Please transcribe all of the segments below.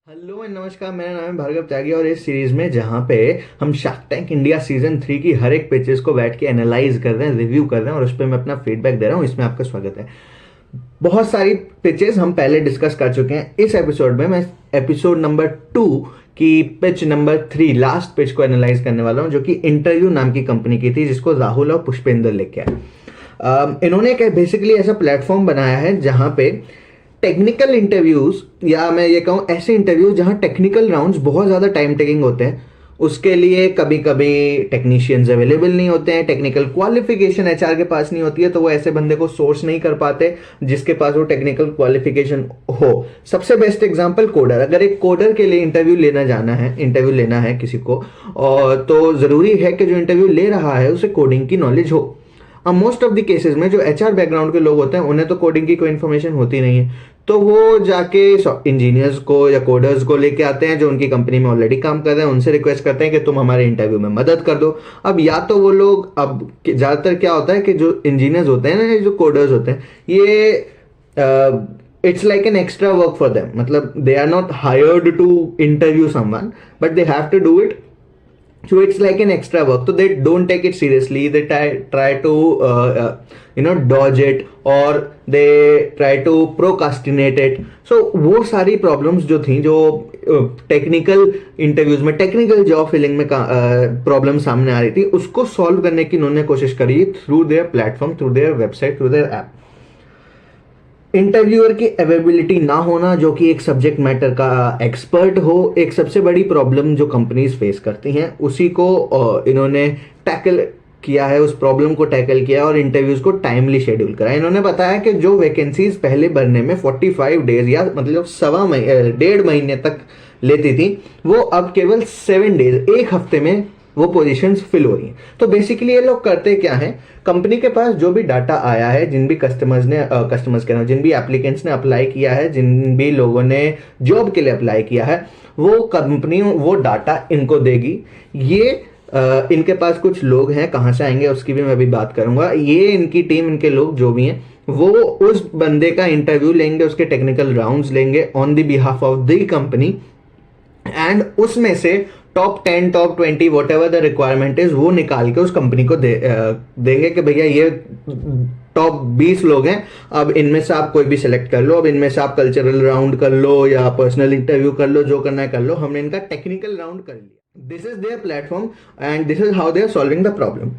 Hello and नमस्कार, मेरा नाम है भार्गव त्यागी और इस सीरीज में जहाँ पे हम शार्क टैंक इंडिया सीजन 3 की हर एक पिचेस को बैठ के एनालाइज कर रहे हैं, रिव्यू कर रहे हैं और उस पर मैं अपना फीडबैक दे रहा हूँ। इसमें आपका स्वागत है। बहुत सारी पिचेस हम पहले डिस्कस कर चुके हैं। इस एपिसोड में मैं एपिसोड नंबर 2 की पिच नंबर 3 लास्ट पिच को एनालाइज करने वाला हूँ, जो कि इंटरव्यू नाम की कंपनी की थी, जिसको राहुल और पुष्पेंद्र लेके आए। इन्होंने एक बेसिकली ऐसा प्लेटफॉर्म बनाया है जहाँ पे टेक्निकल इंटरव्यूज, या मैं ये कहूँ ऐसे इंटरव्यूज जहाँ टेक्निकल राउंड्स बहुत ज़्यादा टाइम टेकिंग होते हैं, उसके लिए कभी कभी टेक्नीशियंस अवेलेबल नहीं होते हैं, टेक्निकल क्वालिफिकेशन एचआर के पास नहीं होती है, तो वो ऐसे बंदे को सोर्स नहीं कर पाते जिसके पास वो टेक्निकल क्वालिफिकेशन हो। सबसे बेस्ट एग्जांपल कोडर। अगर एक कोडर के लिए इंटरव्यू लेना है किसी को, और तो ज़रूरी है कि जो इंटरव्यू ले रहा है उसे कोडिंग की नॉलेज हो। अब मोस्ट ऑफ द केसेस में जो एचआर बैकग्राउंड के लोग होते हैं उन्हें तो कोडिंग की कोई इन्फॉर्मेशन होती नहीं है, तो वो जाके इंजीनियर्स को या कोडर्स को लेके आते हैं जो उनकी कंपनी में ऑलरेडी काम कर रहे हैं, उनसे रिक्वेस्ट करते हैं कि तुम हमारे इंटरव्यू में मदद कर दो। अब या तो वो लोग, अब ज़्यादातर क्या होता है कि जो इंजीनियर्स होते हैं ना, जो कोडर्स होते हैं, ये it's like an extra work for them. मतलब they are not hired to interview someone, but they have to do it. So it's like an extra work, so they don't take it seriously. They try to dodge it, or they try to procrastinate it. So वो सारी problems जो थी, जो technical interviews में, technical job filling में problem सामने आ रही थी, उसको सॉल्व करने की उन्होंने कोशिश करी through their platform, through their website, through their app. Interviewer की अवेलेबिलिटी ना होना, जो कि एक सब्जेक्ट मैटर का एक्सपर्ट हो, एक सबसे बड़ी प्रॉब्लम जो कंपनीज फेस करती हैं, उसी को इन्होंने टैकल किया है, उस प्रॉब्लम को टैकल किया और इंटरव्यूज को टाइमली शेड्यूल करा। इन्होंने बताया कि जो वैकेंसीज पहले भरने में 45 डेज या मतलब 1.5 महीने तक लेती थी, वो अब केवल 7 डेज, एक हफ्ते में वो पोजीशंस फिल हो रही हैं। तो बेसिकली ये लोग करते क्या हैं, कंपनी के पास जो भी डाटा आया है, जिन भी जिन भी एप्लीकेंट्स ने अप्लाई किया है, जिन भी लोगों ने जॉब के लिए अप्लाई किया है, वो कंपनी वो डाटा इनको देगी। ये इनके पास कुछ लोग हैं, कहाँ से आएंगे उसकी भी मैं अभी बात करूंगा। ये इनकी टीम, इनके लोग जो भी हैं, वो उस बंदे का इंटरव्यू लेंगे, उसके टेक्निकल राउंड्स लेंगे on the behalf of the company, and उसमें से top 10, top 20, what ever the requirement is, वो निकाल के उस कंपनी को देंगे कि भैया ये टॉप 20 लोग हैं, अब इनमें से आप कोई भी सिलेक्ट कर लो, अब इनमें से आप कल्चरल राउंड कर लो या पर्सनल इंटरव्यू कर लो, जो करना है कर लो, हमने इनका टेक्निकल राउंड कर लिया। This is their platform and this is how they are solving the problem.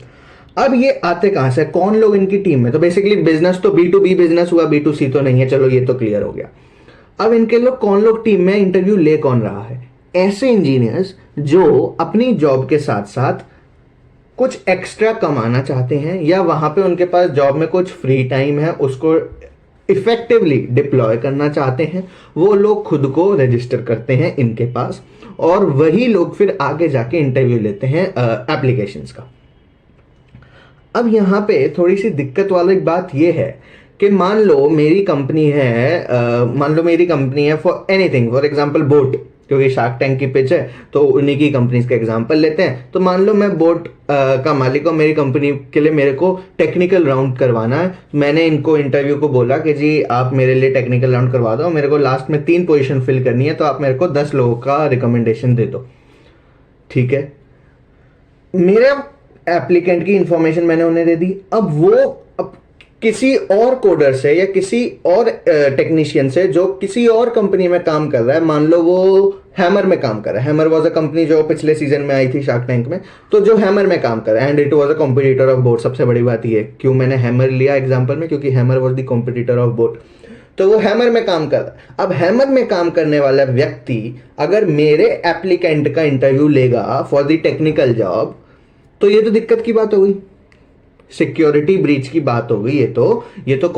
अब ये आते कहां से, कौन लोग इनकी टीम में? तो बेसिकली बिजनेस तो B2B बिजनेस हुआ, B2C तो नहीं है, चलो ये तो क्लियर हो गया। अब इनके लोग, कौन लोग टीम में, इंटरव्यू ले कौन रहा है? ऐसे इंजीनियर्स जो अपनी जॉब के साथ साथ कुछ एक्स्ट्रा कमाना चाहते हैं, या वहां पे उनके पास जॉब में कुछ फ्री टाइम है, उसको इफेक्टिवली डिप्लॉय करना चाहते हैं। वो लोग खुद को रजिस्टर करते हैं इनके पास, और वही लोग फिर आगे जाके इंटरव्यू लेते हैं एप्लीकेशंस का। अब यहाँ पे थोड़ी सी दिक्कत वाली बात यह है कि मान लो मेरी कंपनी है for anything, for example boat, क्योंकि शार्क टैंक की पिच है तो उन्हीं की कंपनीज का एग्जांपल लेते हैं। तो मान लो मैं बोट का मालिक हूं, मेरी कंपनी के लिए मेरे को टेक्निकल राउंड करवाना है। मैंने इनको इंटरव्यू को बोला कि जी आप मेरे लिए टेक्निकल राउंड करवा दो, मेरे को लास्ट में 3 पोजीशन फिल करनी है, तो आप मेरे को 10 लोगों का रिकमेंडेशन दे दो। ठीक है, मेरे एप्लीकेंट की इंफॉर्मेशन मैंने उन्हें दे दी। अब किसी और कोडर से या किसी और टेक्नीशियन से जो किसी और कंपनी में काम कर रहा है, मान लो वो हैमर में काम कर रहा है, हैमर वाज अ कंपनी जो पिछले सीजन में आई थी शार्क टैंक में, तो जो हैमर में काम कर रहा है, and it was a competitor of boat. सबसे बड़ी बात ये, क्यों मैंने हैमर लिया एग्जांपल में, क्योंकि hammer was the competitor of boat. तो वो हैमर में काम कर रहा है। अब हैमर में काम करने वाला व्यक्ति अगर मेरे एप्लीकेंट का इंटरव्यू लेगा फॉर द टेक्निकल जॉब, तो ये तो दिक्कत की बात हो गई, सिक्योरिटी ब्रीच की बात हो गई। ये तो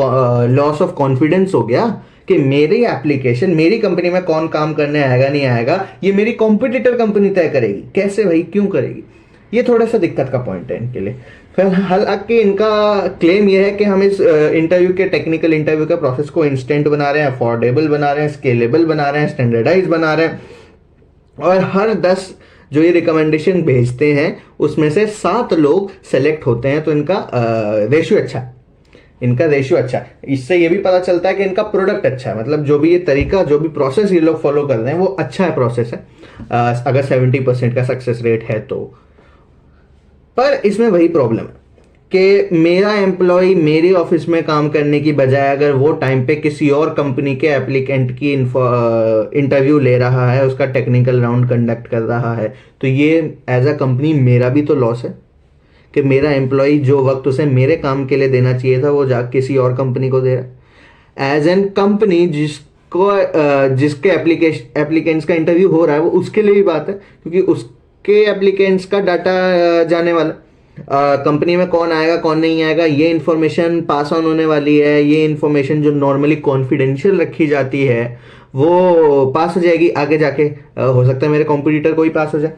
लॉस ऑफ कॉन्फिडेंस हो गया कि मेरी एप्लीकेशन, मेरी कंपनी में कौन काम करने आएगा नहीं आएगा, ये मेरी कॉम्पिटिटर कंपनी तय करेगी। कैसे भाई, क्यों करेगी? ये थोड़ा सा दिक्कत का पॉइंट है इनके लिए। फिर हालांकि इनका क्लेम ये है कि हम इस टेक्निकल इंटरव्यू के प्रोसेस को इंस्टेंट बना रहे हैं, अफोर्डेबल बना रहे हैं, स्केलेबल बना रहे हैं, स्टैंडर्डाइज बना रहे हैं, और हर 10 जो ये रिकमेंडेशन भेजते हैं उसमें से 7 लोग सेलेक्ट होते हैं, तो इनका रेशियो अच्छा है। इनका रेशियो अच्छा है। इससे ये भी पता चलता है कि इनका प्रोडक्ट अच्छा है, मतलब जो भी ये तरीका, जो भी प्रोसेस ये लोग फॉलो कर रहे हैं वो अच्छा है, प्रोसेस है। अगर 70% का सक्सेस रेट है तो। पर इसमें वही प्रॉब्लम है कि मेरा एम्प्लॉय मेरे ऑफिस में काम करने की बजाय अगर वो टाइम पे किसी और कंपनी के एप्लीकेंट की इंटरव्यू ले रहा है, उसका टेक्निकल राउंड कंडक्ट कर रहा है, तो ये एज अ कंपनी मेरा भी तो लॉस है कि मेरा एम्प्लॉय जो वक्त उसे मेरे काम के लिए देना चाहिए था वो जा किसी और कंपनी को दे रहा है। एज एन कंपनी जिसके एप्लीकेंट्स का इंटरव्यू हो रहा है वो उसके लिए भी बात है, क्योंकि उसके एप्लीकेंट्स का डाटा जाने वाला, कंपनी में कौन आएगा कौन नहीं आएगा, ये इन्फॉर्मेशन पास ऑन होने वाली है। ये इन्फॉर्मेशन जो नॉर्मली कॉन्फिडेंशियल रखी जाती है वो पास हो जाएगी आगे जाके। हो सकता है मेरे कॉम्पिटिटर को ही पास हो जाए।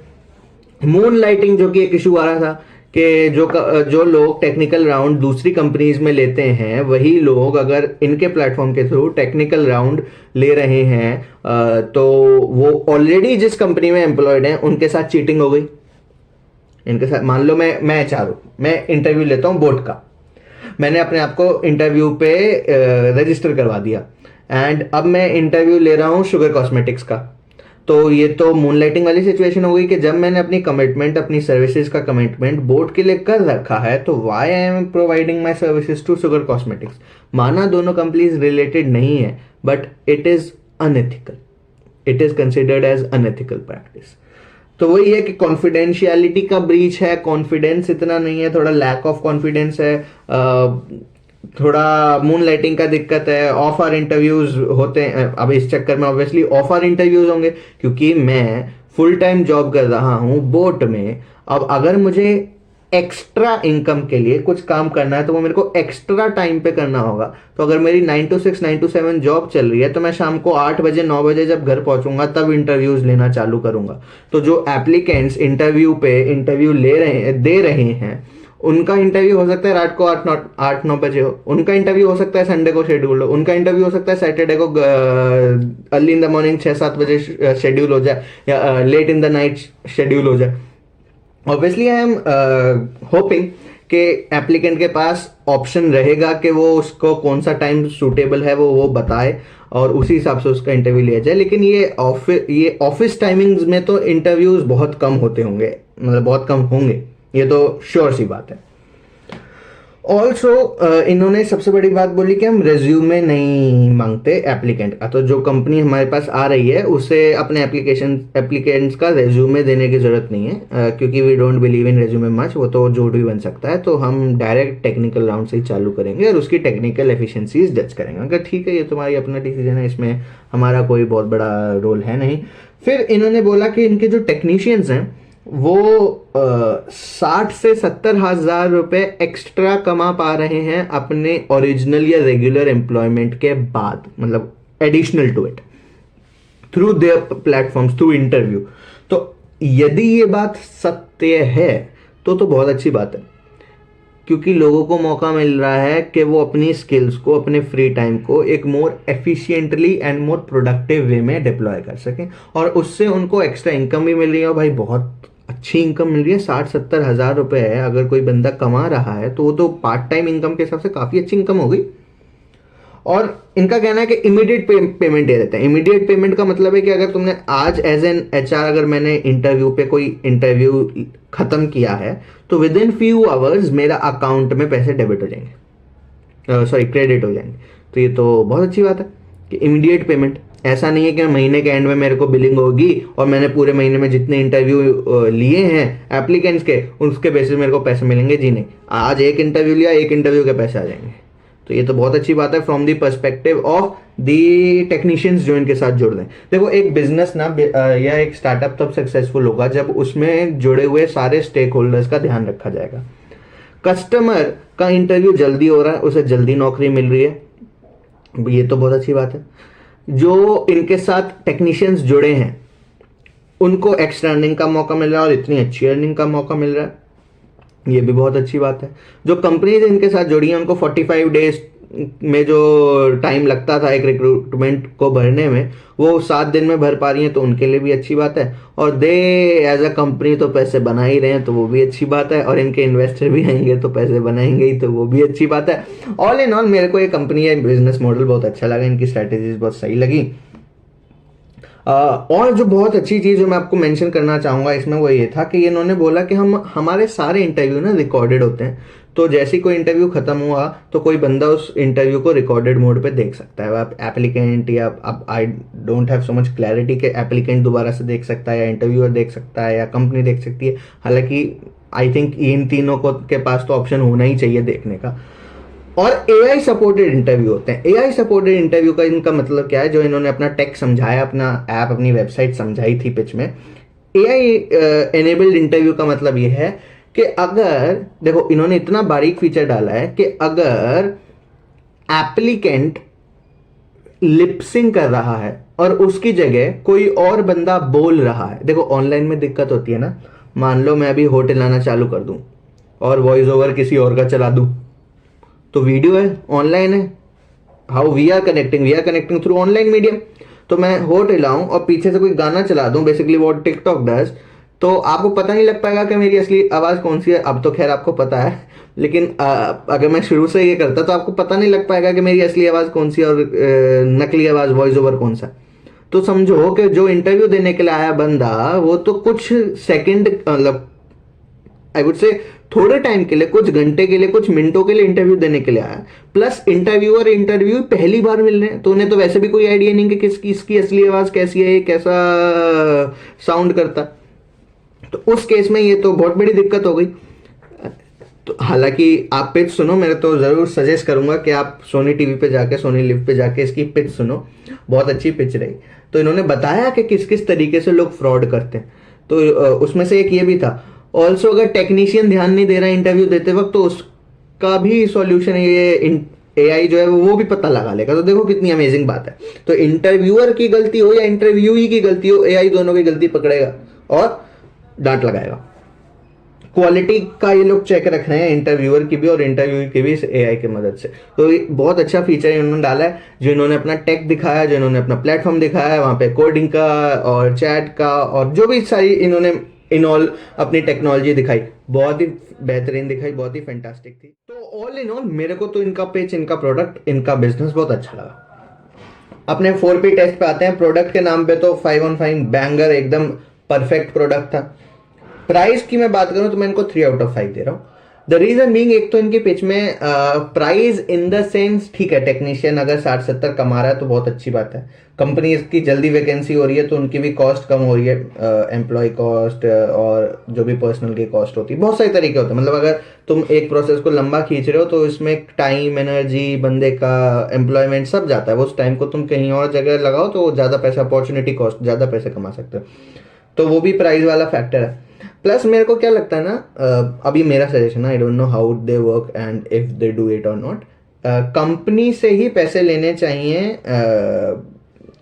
मून लाइटिंग जो कि एक इशू आ रहा था कि जो लोग टेक्निकल राउंड दूसरी कंपनीज में लेते हैं, वही लोग अगर इनके प्लेटफॉर्म के थ्रू टेक्निकल राउंड ले रहे हैं तो वो ऑलरेडी जिस कंपनी में एम्प्लॉयड हैं उनके साथ चीटिंग हो गई। इनके साथ मान लो मैं एचआर हूं, मैं इंटरव्यू लेता हूं बोट का, मैंने अपने आप को इंटरव्यू पे रजिस्टर करवा दिया एंड अब मैं इंटरव्यू ले रहा हूं शुगर कॉस्मेटिक्स का। तो ये तो मूनलाइटिंग वाली सिचुएशन हो गई कि जब मैंने अपनी कमिटमेंट, अपनी सर्विसेज का कमिटमेंट बोर्ड के लिए कर रखा है, तो why I am providing my services to Sugar Cosmetics. माना दोनों कंपनीज रिलेटेड नहीं है, but it is unethical, it is considered as unethical practice. तो वही है कि कॉन्फिडेंशियलिटी का ब्रीच है, कॉन्फिडेंस इतना नहीं है, थोड़ा लैक ऑफ कॉन्फिडेंस है, थोड़ा मून लाइटिंग का दिक्कत है, ऑफ आर इंटरव्यूज होते हैं। अब इस चक्कर में ऑब्वियसली ऑफ आर इंटरव्यूज होंगे क्योंकि मैं फुल टाइम जॉब कर रहा हूं बोट में। अब अगर मुझे एक्स्ट्रा इनकम के लिए कुछ काम करना है तो वो मेरे को एक्स्ट्रा टाइम पे करना होगा। तो अगर मेरी 9 to 6 9 to 7 जॉब चल रही है तो मैं शाम को 8 बजे 9 बजे जब घर पहुंचूंगा तब इंटरव्यूज लेना चालू करूंगा। तो जो एप्लीकेंट्स इंटरव्यू पे इंटरव्यू दे रहे हैं, उनका इंटरव्यू हो सकता है रात को 8-9 बजे हो, उनका इंटरव्यू हो सकता है संडे को शेड्यूल हो, उनका इंटरव्यू हो सकता है सैटरडे को अर्ली इन द मॉर्निंग 6-7 बजे शेड्यूल हो जाए, या late in the night schedule हो जाए। ऑब्वियसली आई एम होपिंग कि एप्लीकेंट के पास ऑप्शन रहेगा कि वो उसको कौन सा टाइम सूटेबल है वो बताए और उसी हिसाब से उसका इंटरव्यू लिया जाए। लेकिन ये ऑफिस टाइमिंग्स में तो इंटरव्यूज बहुत कम होते होंगे, मतलब बहुत कम होंगे, ये तो श्योर सी बात है। ऑल्सो इन्होंने सबसे बड़ी बात बोली कि हम रेज्यूमे नहीं मांगते एप्लीकेंट का। तो जो कंपनी हमारे पास आ रही है उसे अपने एप्लीकेंट्स का रेज्यूमे देने की जरूरत नहीं है, क्योंकि we don't believe in resume much, वो तो झूठ भी बन सकता है। तो हम डायरेक्ट टेक्निकल राउंड से ही चालू करेंगे और उसकी टेक्निकल एफिशिएंसीज जज करेंगे। अगर ठीक है, ये तुम्हारी अपना डिसीजन है, इसमें हमारा कोई बहुत बड़ा रोल है नहीं। फिर इन्होंने बोला कि इनके जो टेक्नीशियंस हैं वो 60 से 70 हजार रुपए एक्स्ट्रा कमा पा रहे हैं अपने ओरिजिनल या रेगुलर एम्प्लॉयमेंट के बाद, मतलब additional to it, through their platforms, through interview. तो यदि ये बात सत्य है तो बहुत अच्छी बात है, क्योंकि लोगों को मौका मिल रहा है कि वो अपनी स्किल्स को, अपने फ्री टाइम को एक मोर efficiently and more productive way में डिप्लॉय कर सकें, और उससे उनको एक्स्ट्रा इनकम भी मिल रही है। और भाई बहुत अच्छी इनकम मिल रही है, 60-70 हजार रुपए है, अगर कोई बंदा कमा रहा है तो वो तो पार्ट टाइम इनकम के हिसाब से काफी अच्छी इनकम हो गई। और इनका कहना है कि इमीडिएट पेमेंट दे देते हैं। इमीडिएट पेमेंट का मतलब है कि अगर तुमने आज एज एन एचआर, अगर मैंने इंटरव्यू पे कोई इंटरव्यू खत्म किया है तो विद इन फ्यू आवर्स मेरा अकाउंट में पैसे डेबिट हो जाएंगे, सॉरी क्रेडिट हो जाएंगे। तो ये तो बहुत अच्छी बात है कि इमीडिएट पेमेंट। ऐसा नहीं है कि महीने के एंड में मेरे को बिलिंग होगी और मैंने पूरे महीने में जितने इंटरव्यू लिए हैं एप्लीकेंट्स के, उसके बेसिस मेरे को पैसे मिलेंगे। जी नहीं, आज एक इंटरव्यू लिया, एक इंटरव्यू के पैसे आ जाएंगे। तो ये तो बहुत अच्छी बात है from the perspective of the technicians जो इनके साथ जुड़ रहे हैं। देखो, एक बिजनेस ना या एक स्टार्टअप तब सक्सेसफुल होगा जब उसमें जुड़े हुए सारे स्टेक होल्डर्स का ध्यान रखा जाएगा। कस्टमर का इंटरव्यू जल्दी हो रहा है, उसे जल्दी नौकरी मिल रही है, ये तो बहुत अच्छी बात है। जो इनके साथ टेक्नीशियंस जुड़े हैं उनको एक्स्ट्रा अर्निंग का मौका मिल रहा है और इतनी अच्छी अर्निंग का मौका मिल रहा है, ये भी बहुत अच्छी बात है। जो कंपनीज इनके साथ जुड़ी हैं उनको 45 डेज में जो टाइम लगता था एक रिक्रूटमेंट को भरने में, वो 7 दिन में भर पा रही हैं, तो उनके लिए भी अच्छी बात है। और दे एज अ कंपनी तो पैसे बना ही रहे हैं, तो वो भी अच्छी बात है। और इनके इन्वेस्टर भी आएंगे तो पैसे बनाएंगे ही, तो वो भी अच्छी बात है। ऑल इन ऑल मेरे को ये कंपनी है बिजनेस मॉडल बहुत अच्छा लगा, इनकी स्ट्रैटेजीज बहुत सही लगी। और जो बहुत अच्छी चीज़ जो मैं आपको मेंशन करना चाहूँगा इसमें वो ये था कि इन्होंने बोला कि हम हमारे सारे इंटरव्यू ना रिकॉर्डेड होते हैं। तो जैसे ही कोई इंटरव्यू खत्म हुआ तो कोई बंदा उस इंटरव्यू को रिकॉर्डेड मोड पे देख सकता है। आप एप्लीकेंट या आप I don't have so much clarity कि एप्लीकेंट दोबारा से देख सकता है या इंटरव्यूअर देख सकता है या कंपनी देख सकती है। हालांकि आई थिंक इन तीनों को के पास तो ऑप्शन होना ही चाहिए देखने का। और एआई सपोर्टेड इंटरव्यू होते हैं। एआई सपोर्टेड इंटरव्यू का इनका मतलब क्या है, जो इन्होंने अपना टेक समझाया, अपना ऐप, अपनी वेबसाइट समझाई थी पिच में। एआई एनेबल्ड इंटरव्यू का मतलब ये है कि अगर देखो इन्होंने इतना बारीक फीचर डाला है कि अगर एप्लीकेंट लिपसिंग कर रहा है और उसकी जगह कोई और बंदा बोल रहा है। देखो ऑनलाइन में दिक्कत होती है ना, मान लो मैं अभी होटल आना चालू कर दूं और वॉइस ओवर किसी और का चला दूं, तो वीडियो है, ऑनलाइन है। How we are connecting through online medium. तो मैं होट हिलाऊं और पीछे से कोई गाना चला दूं, बेसिकली व्हाट टिकटॉक डज, तो आपको पता नहीं लग पाएगा कि मेरी असली आवाज कौन सी है। अब तो खैर आपको पता है, लेकिन अगर मैं शुरू से ये करता तो आपको पता नहीं लग पाएगा कि मेरी असली आवाज कौन सी है और नकली आवाज वॉइस ओवर कौन सा। तो समझो कि जो इंटरव्यू देने के लिए आया बंदा, वो तो कुछ सेकंड, मतलब आई वुड से थोड़े टाइम के लिए, कुछ घंटे के लिए, कुछ मिनटों के लिए इंटरव्यू देने के लिए आया। प्लस इंटरव्यूअर इंटरव्यू पहली बार मिल रहे हैं, तो उन्हें तो वैसे भी कोई आइडिया नहीं कि किसकी इसकी असली आवाज कैसी है, कैसा साउंड करता। तो उस केस में ये तो बहुत बड़ी दिक्कत हो गई। तो हालांकि आप पिच सुनो, मैं तो जरूर सजेस्ट करूंगा कि आप सोनी टीवी पे जाके, सोनी लिव पे जाके इसकी पिच सुनो, बहुत अच्छी पिच रही। तो इन्होंने बताया कि किस किस तरीके से लोग फ्रॉड करते हैं। तो उसमें से एक ये भी था। ऑल्सो अगर टेक्नीशियन ध्यान नहीं दे रहा है इंटरव्यू देते वक्त, तो उसका भी सॉल्यूशन ये एआई जो है वो भी पता लगा लेगा। तो देखो कितनी अमेजिंग बात है। तो इंटरव्यूअर की गलती हो या इंटरव्यूई की गलती हो, एआई दोनों की गलती पकड़ेगा और डांट लगाएगा। क्वालिटी का ये लोग चेक रख रहे हैं, इंटरव्यूअर की भी और इंटरव्यू की भी, इस एआई की मदद से। तो ये बहुत अच्छा फीचर इन्होंने डाला है। जो इन्होंने अपना टेक दिखाया, जो इन्होंने अपना प्लेटफॉर्म दिखाया है, वहां पे कोडिंग का और चैट का और जो भी सारी इन्होंने इन ऑल अपनी टेक्नोलॉजी दिखाई, बहुत ही बेहतरीन दिखाई, बहुत ही फैंटास्टिक थी। तो ऑल इन ऑल मेरे को तो इनका पेज, इनका प्रोडक्ट, इनका बिजनेस बहुत अच्छा लगा। अपने 4P टेस्ट पे आते हैं। प्रोडक्ट के नाम पे तो 5 on 5 बैंगर, एकदम परफेक्ट प्रोडक्ट था। प्राइस की मैं बात करूं तो मैं इनको 3 out of 5 दे रहा हूं। द रीजन बीइंग, एक तो इनके पिच में प्राइस इन द सेंस, ठीक है, टेक्नीशियन अगर 60-70 कमा रहा है तो बहुत अच्छी बात है। कंपनी इसकी जल्दी वैकेंसी हो रही है तो उनकी भी कॉस्ट कम हो रही है, एम्प्लॉय कॉस्ट और जो भी पर्सनल की कॉस्ट होती है। बहुत सारे तरीके होते हैं, मतलब अगर तुम एक प्रोसेस को लंबा खींच रहे हो तो इसमें टाइम, एनर्जी, बंदे का एम्प्लॉयमेंट सब जाता है। उस टाइम को तुम कहीं और जगह लगाओ तो ज़्यादा पैसा, अपॉर्चुनिटी कॉस्ट, ज़्यादा पैसे कमा सकते हो। तो वो भी प्राइस वाला फैक्टर है। प्लस मेरे को क्या लगता है ना, अभी मेरा सजेशन है, आई don't know how they work and if they do it और नॉट, कंपनी से ही पैसे लेने चाहिए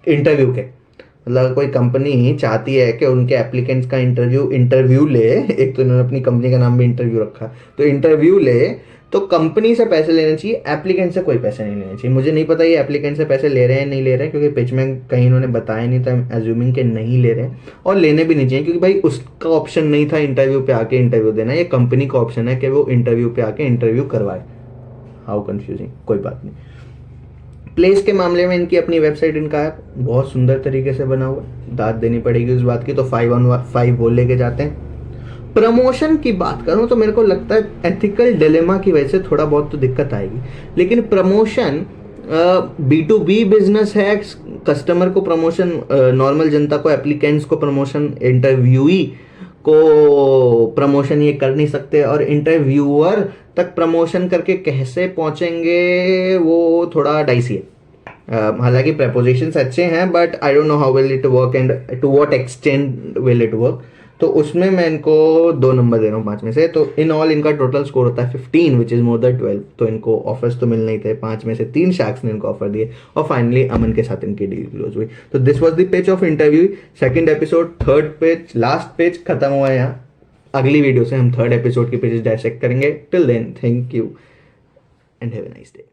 इंटरव्यू के। मतलब कोई कंपनी ही चाहती है कि उनके एप्लीकेंट्स का इंटरव्यू ले, एक तो इन्होंने अपनी कंपनी का नाम भी इंटरव्यू रखा, तो इंटरव्यू ले तो कंपनी से पैसे लेने चाहिए, एप्लीकेंट से कोई पैसे नहीं लेने चाहिए। मुझे नहीं पता ये एप्लीकेंट से पैसे ले रहे हैं नहीं ले रहे हैं, क्योंकि पिच में कहीं इन्होंने बताया नहीं था। एज्यूमिंग के नहीं ले रहे हैं और लेने भी नहीं चाहिए, क्योंकि भाई उसका ऑप्शन नहीं था इंटरव्यू पे आके इंटरव्यू देना। ये कंपनी का ऑप्शन है कि वो इंटरव्यू पे आके इंटरव्यू करवाए। हाउ कंफ्यूजिंग, कोई बात नहीं। प्लेस के मामले में इनकी अपनी वेबसाइट, इनका ऐप बहुत सुंदर तरीके से बना हुआ है, दाद देनी पड़ेगी उस बात की। तो 5 on 5 वो लेके जाते हैं। प्रमोशन की बात करूं तो मेरे को लगता है एथिकल डिलेमा की वजह से थोड़ा बहुत तो दिक्कत आएगी, लेकिन प्रमोशन B2B बिजनेस है। कस्टमर को प्रमोशन, नॉर्मल जनता को, एप्लीकेंट्स को प्रमोशन, इंटरव्यूई को प्रमोशन ये कर नहीं सकते। और इंटरव्यूअर तक प्रमोशन करके कैसे पहुंचेंगे वो थोड़ा डाइसी है। हालांकि प्रपोजिशंस अच्छे हैं, but I don't know how will it work and to what extent will it work. तो उसमें मैं इनको 2 नंबर दे रहा हूँ 5 में से। तो इन ऑल इनका टोटल स्कोर होता है 15, विच इज मोर देन 12। तो इनको ऑफर्स तो मिल नहीं थे, 5 में से 3 शार्क्स ने इनको ऑफर दिए और फाइनली अमन के साथ इनकी डील क्लोज हुई। तो this was the pitch of interview, second episode, third pitch, last pitch खत्म हुआ है यहाँ। अगली वीडियो से हम थर्ड एपिसोड के पेजेस डायसेक्ट करेंगे. Till then, thank you and have a nice day.